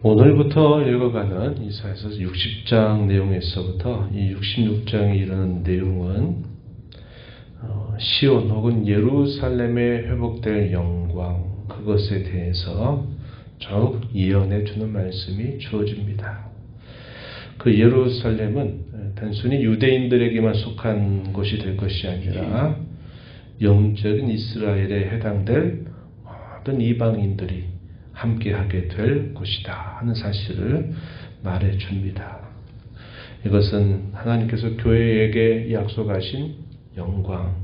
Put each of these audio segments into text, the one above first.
오늘부터 읽어가는 이사야서 60장 내용에서부터 이 66장에 이르는 내용은 시온 혹은 예루살렘에 회복될 영광, 그것에 대해서 쭉 예언해 주는 말씀이 주어집니다. 그 예루살렘은 단순히 유대인들에게만 속한 곳이 될 것이 아니라 영적인 이스라엘에 해당될 모든 이방인들이 함께하게 될 곳이다 하는 사실을 말해 줍니다. 이것은 하나님께서 교회에게 약속하신 영광,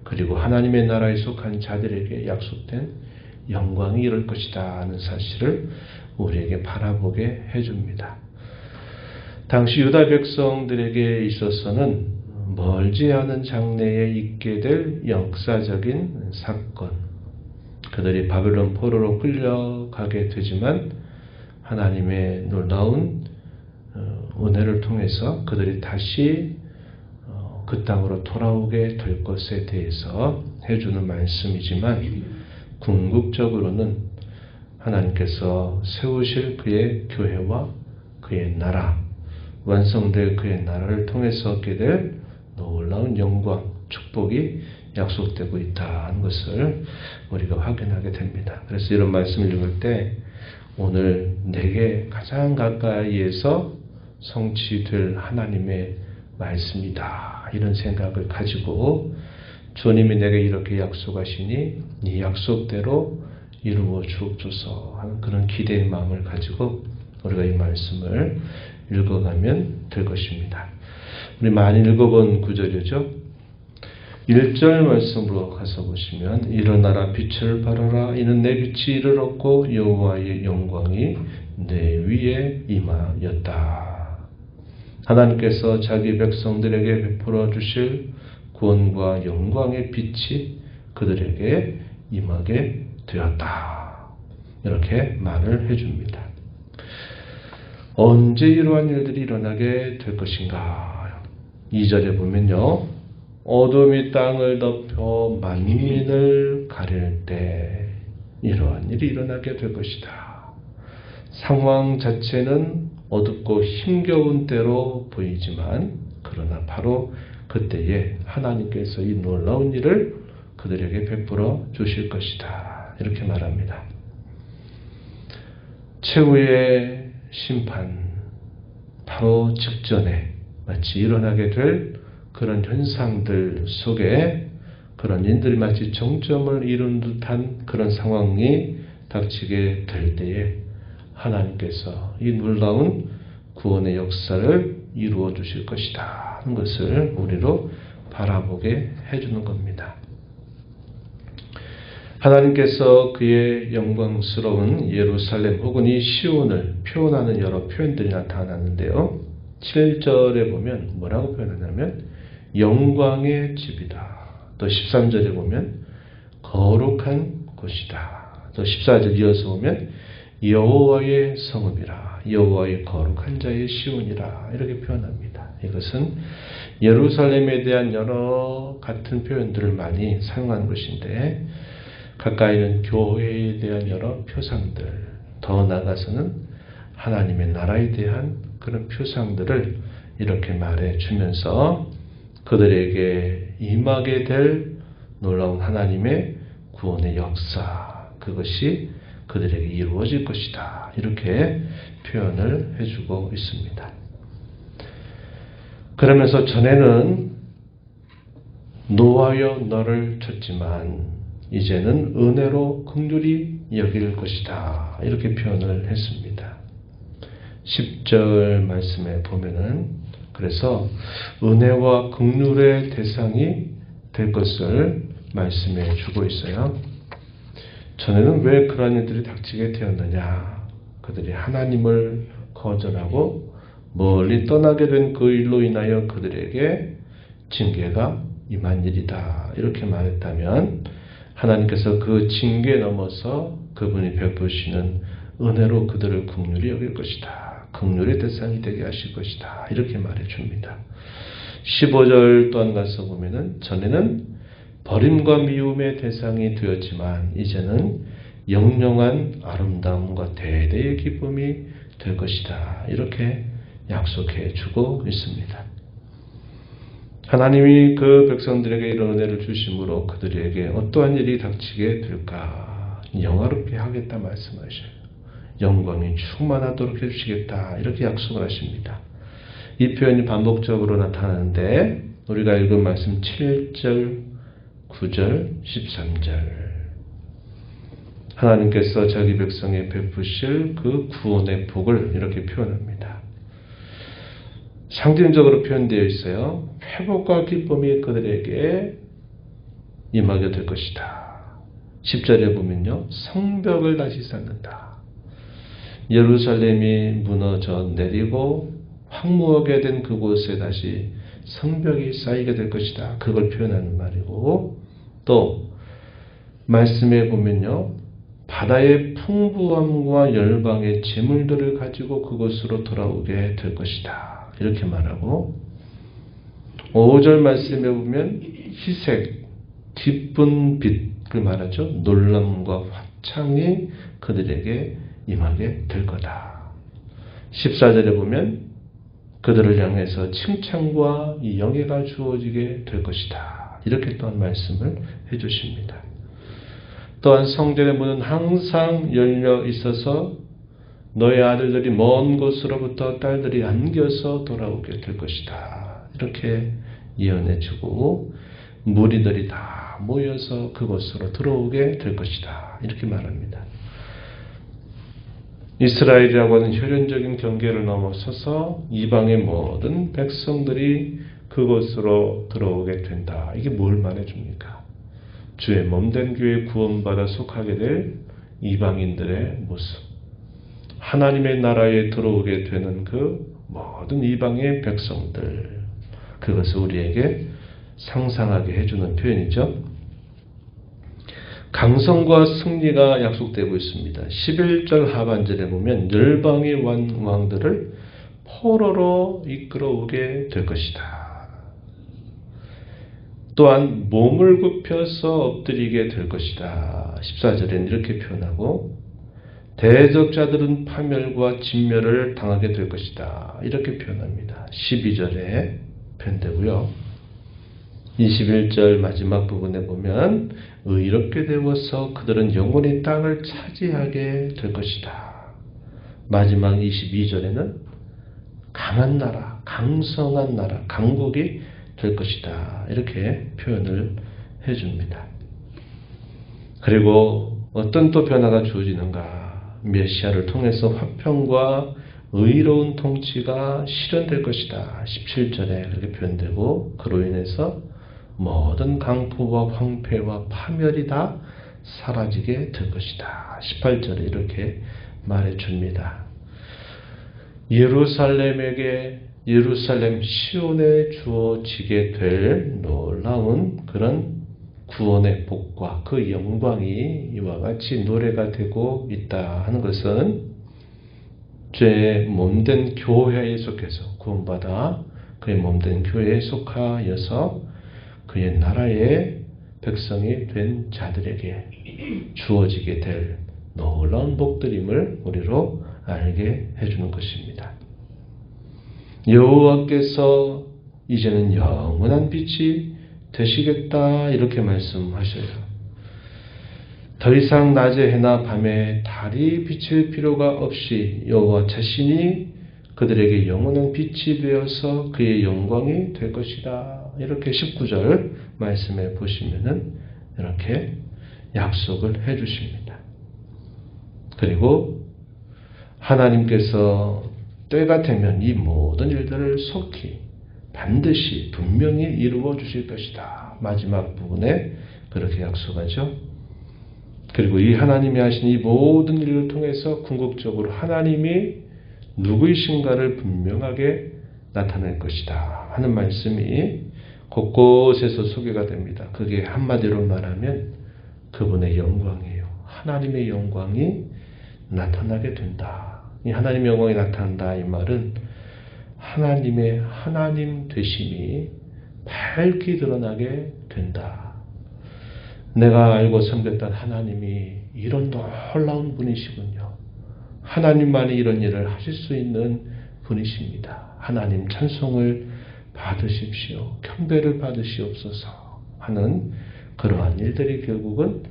그리고 하나님의 나라에 속한 자들에게 약속된 영광이 이룰 것이다 하는 사실을 우리에게 바라보게 해줍니다. 당시 유다 백성들에게 있어서는 멀지 않은 장래에 있게 될 역사적인 사건, 그들이 바벨론 포로로 끌려가게 되지만 하나님의 놀라운 은혜를 통해서 그들이 다시 그 땅으로 돌아오게 될 것에 대해서 해주는 말씀이지만, 궁극적으로는 하나님께서 세우실 그의 교회와 그의 나라, 완성될 그의 나라를 통해서 얻게 될 놀라운 영광, 축복이 약속되고 있다는 것을 우리가 확인하게 됩니다. 그래서 이런 말씀을 읽을 때 오늘 내게 가장 가까이에서 성취될 하나님의 말씀이다, 이런 생각을 가지고 주님이 내게 이렇게 약속하시니 이 약속대로 이루어 주옵소서 하는 그런 기대의 마음을 가지고 우리가 이 말씀을 읽어가면 될 것입니다. 우리 많이 읽어본 구절이죠. 1절 말씀으로 가서 보시면, 일어나라 빛을 발하라, 이는 내 빛이 이르렀고 여호와의 영광이 내 위에 임하였다. 하나님께서 자기 백성들에게 베풀어 주실 구원과 영광의 빛이 그들에게 임하게 되었다, 이렇게 말을 해줍니다. 언제 이러한 일들이 일어나게 될 것인가? 2절에 보면요, 어둠이 땅을 덮여 만민을 가릴 때 이러한 일이 일어나게 될 것이다. 상황 자체는 어둡고 힘겨운 때로 보이지만, 그러나 바로 그때에 하나님께서 이 놀라운 일을 그들에게 베풀어 주실 것이다, 이렇게 말합니다. 최후의 심판 바로 직전에 마치 일어나게 될 그런 현상들 속에 그런 인들이 마치 정점을 이룬 듯한 그런 상황이 닥치게 될 때에 하나님께서 이 놀라운 구원의 역사를 이루어 주실 것이다 하는 것을 우리로 바라보게 해주는 겁니다. 하나님께서 그의 영광스러운 예루살렘 혹은 이 시온을 표현하는 여러 표현들이 나타났는데요, 7절에 보면 뭐라고 표현하냐면 영광의 집이다. 또 13절에 보면 거룩한 곳이다. 또 14절 이어서 보면 여호와의 성읍이라, 여호와의 거룩한 자의 시온이라, 이렇게 표현합니다. 이것은 예루살렘에 대한 여러 같은 표현들을 많이 사용한 것인데, 가까이는 교회에 대한 여러 표상들, 더 나아가서는 하나님의 나라에 대한 그런 표상들을 이렇게 말해 주면서 그들에게 임하게 될 놀라운 하나님의 구원의 역사, 그것이 그들에게 이루어질 것이다, 이렇게 표현을 해주고 있습니다. 그러면서 전에는 노하여 너를 쳤지만 이제는 은혜로 긍휼히 여길 것이다, 이렇게 표현을 했습니다. 10절 말씀에 보면은, 그래서 은혜와 긍휼의 대상이 될 것을 말씀해 주고 있어요. 전에는 왜 그러한 일들이 닥치게 되었느냐? 그들이 하나님을 거절하고 멀리 떠나게 된 그 일로 인하여 그들에게 징계가 임한 일이다, 이렇게 말했다면, 하나님께서 그 징계 넘어서 그분이 베푸시는 은혜로 그들을 긍휼히 여길 것이다, 긍휼의 대상이 되게 하실 것이다, 이렇게 말해줍니다. 15절 또한 가서 보면은, 전에는 버림과 미움의 대상이 되었지만 이제는 영영한 아름다움과 대대의 기쁨이 될 것이다. 이렇게 약속해 주고 있습니다. 하나님이 그 백성들에게 이런 은혜를 주심으로 그들에게 어떠한 일이 닥치게 될까? 영화롭게 하겠다 말씀하셔요. 영광이 충만하도록 해주시겠다. 이렇게 약속을 하십니다. 이 표현이 반복적으로 나타나는데 우리가 읽은 말씀 7절, 9절, 13절 하나님께서 자기 백성에 베푸실 그 구원의 복을 이렇게 표현합니다. 상징적으로 표현되어 있어요. 회복과 기쁨이 그들에게 임하게 될 것이다. 10절에 보면요. 성벽을 다시 쌓는다. 예루살렘이 무너져 내리고 황무하게 된 그곳에 다시 성벽이 쌓이게 될 것이다. 그걸 표현하는 말이고 또 말씀에 보면요. 바다의 풍부함과 열방의 재물들을 가지고 그곳으로 돌아오게 될 것이다. 이렇게 말하고 5절 말씀에 보면 희색, 기쁜 빛을 말하죠. 놀람과 화창이 그들에게 임하게 될 거다. 14절에 보면 그들을 향해서 칭찬과 영예가 주어지게 될 것이다. 이렇게 또한 말씀을 해주십니다. 또한 성전의 문은 항상 열려 있어서 너의 아들들이 먼 곳으로부터 딸들이 안겨서 돌아오게 될 것이다. 이렇게 예언해주고 무리들이 다 모여서 그곳으로 들어오게 될 것이다. 이렇게 말합니다. 이스라엘이라고 하는 혈연적인 경계를 넘어서서 이방의 모든 백성들이 그곳으로 들어오게 된다. 이게 뭘 말해줍니까? 주의 몸된 교회에 구원받아 속하게 될 이방인들의 모습. 하나님의 나라에 들어오게 되는 그 모든 이방의 백성들. 그것을 우리에게 상상하게 해주는 표현이죠. 강성과 승리가 약속되고 있습니다. 11절 하반절에 보면 열방의 왕들을 포로로 이끌어오게 될 것이다. 또한 몸을 굽혀서 엎드리게 될 것이다. 14절에는 이렇게 표현하고 대적자들은 파멸과 진멸을 당하게 될 것이다. 이렇게 표현합니다. 12절에 표현되고요. 21절 마지막 부분에 보면 의롭게 되어서 그들은 영원히 땅을 차지하게 될 것이다. 마지막 22절에는 강한 나라, 강성한 나라, 강국이 될 것이다. 이렇게 표현을 해줍니다. 그리고 어떤 또 변화가 주어지는가? 메시아를 통해서 화평과 의로운 통치가 실현될 것이다. 17절에 그렇게 표현되고 그로 인해서 모든 강포와 황폐와 파멸이 다 사라지게 될 것이다. 18절에 이렇게 말해줍니다. 예루살렘 시온에 주어지게 될 놀라운 그런 구원의 복과 그 영광이 이와 같이 노래가 되고 있다 하는 것은 죄의 몸된 교회에 속해서 구원받아 그의 몸된 교회에 속하여서 그의 나라의 백성이 된 자들에게 주어지게 될 놀라운 복들임을 우리로 알게 해주는 것입니다. 여호와께서 이제는 영원한 빛이 되시겠다 이렇게 말씀하셔요. 더 이상 낮에 해나 밤에 달이 비칠 필요가 없이 여호와 자신이 그들에게 영원한 빛이 되어서 그의 영광이 될 것이다. 이렇게 19절 말씀에 보시면은 이렇게 약속을 해 주십니다. 그리고 하나님께서 때가 되면 이 모든 일들을 속히 반드시 분명히 이루어 주실 것이다. 마지막 부분에 그렇게 약속하죠. 그리고 이 하나님이 하신 이 모든 일을 통해서 궁극적으로 하나님이 누구이신가를 분명하게 나타낼 것이다 하는 말씀이 곳곳에서 소개가 됩니다. 그게 한마디로 말하면 그분의 영광이에요. 하나님의 영광이 나타나게 된다. 이 하나님의 영광이 나타난다 이 말은 하나님의 하나님 되심이 밝히 드러나게 된다. 내가 알고 섬겼던 하나님이 이런 놀라운 분이시군요. 하나님만이 이런 일을 하실 수 있는 분이십니다. 하나님 찬송을 받으십시오. 경배를 받으시옵소서 하는 그러한 일들이 결국은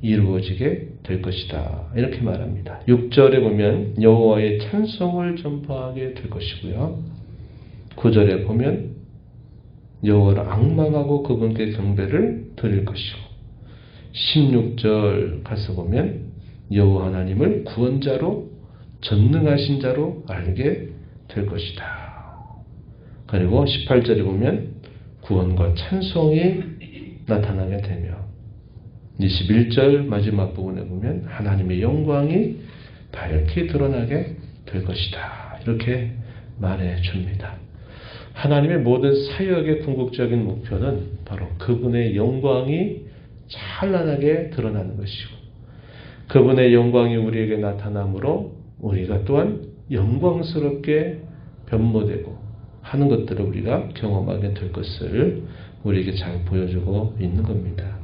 이루어지게 될 것이다. 이렇게 말합니다. 6절에 보면 여호와의 찬송을 전파하게 될 것이고요. 9절에 보면 여호와를 앙망하고 그분께 경배를 드릴 것이고 16절 가서 보면 여호와 하나님을 구원자로 전능하신 자로 알게 될 것이다. 그리고 18절에 보면 구원과 찬송이 나타나게 되며 21절 마지막 부분에 보면 하나님의 영광이 밝게 드러나게 될 것이다. 이렇게 말해 줍니다. 하나님의 모든 사역의 궁극적인 목표는 바로 그분의 영광이 찬란하게 드러나는 것이고 그분의 영광이 우리에게 나타남으로 우리가 또한 영광스럽게 변모되고 하는 것들을 우리가 경험하게 될 것을 우리에게 잘 보여주고 있는 겁니다.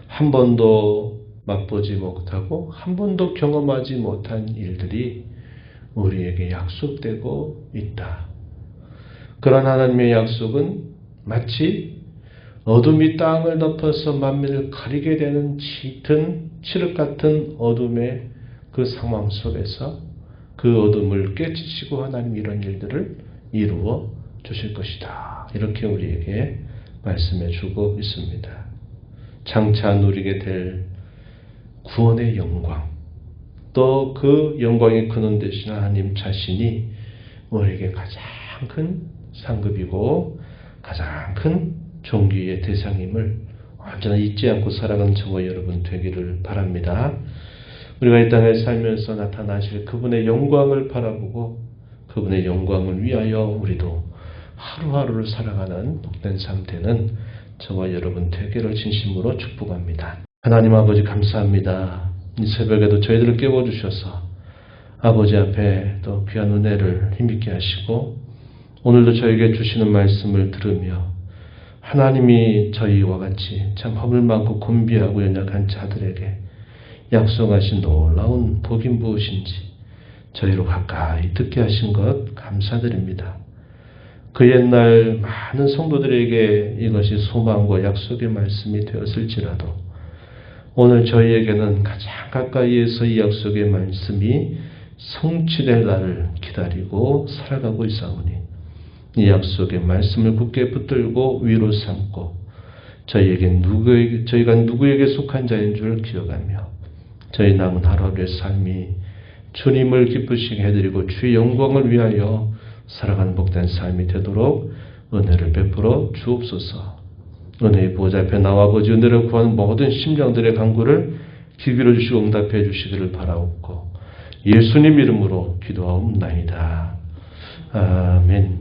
한 번도 맛보지 못하고 한 번도 경험하지 못한 일들이 우리에게 약속되고 있다. 그런 하나님의 약속은 마치 어둠이 땅을 덮어서 만민을 가리게 되는 짙은 칠흑 같은 어둠의 그 상황 속에서 그 어둠을 깨치시고 하나님 이런 일들을 이루어 주실 것이다. 이렇게 우리에게 말씀해 주고 있습니다. 장차 누리게 될 구원의 영광, 또 그 영광이 크는 대신 하나님 자신이 우리에게 가장 큰 상급이고 가장 큰 존귀의 대상임을 언제나 잊지 않고 살아가는 저와 여러분 되기를 바랍니다. 우리가 이 땅에 살면서 나타나실 그분의 영광을 바라보고 그분의 영광을 위하여 우리도 하루하루를 살아가는 복된 삶 되는 저와 여러분 되기를 진심으로 축복합니다. 하나님 아버지 감사합니다. 이 새벽에도 저희들을 깨워주셔서 아버지 앞에 또 귀한 은혜를 힘있게 하시고 오늘도 저에게 주시는 말씀을 들으며 하나님이 저희와 같이 참 허물 많고 곤비하고 연약한 자들에게 약속하신 놀라운 복이 무엇인지 저희로 가까이 듣게 하신 것 감사드립니다. 그 옛날 많은 성도들에게 이것이 소망과 약속의 말씀이 되었을지라도 오늘 저희에게는 가장 가까이에서 이 약속의 말씀이 성취될 날을 기다리고 살아가고 있사오니 이 약속의 말씀을 굳게 붙들고 위로 삼고 저희가 누구에게 속한 자인 줄 기억하며 저희 남은 하루하루의 삶이 주님을 기쁘시게 해드리고 주의 영광을 위하여 살아가는 복된 삶이 되도록 은혜를 베풀어 주옵소서. 은혜의 보좌 앞에 나와 아버지 은혜를 구하는 모든 심령들의 간구를 귀 기울여 주시고 응답해 주시기를 바라옵고 예수님 이름으로 기도하옵나이다. 아멘.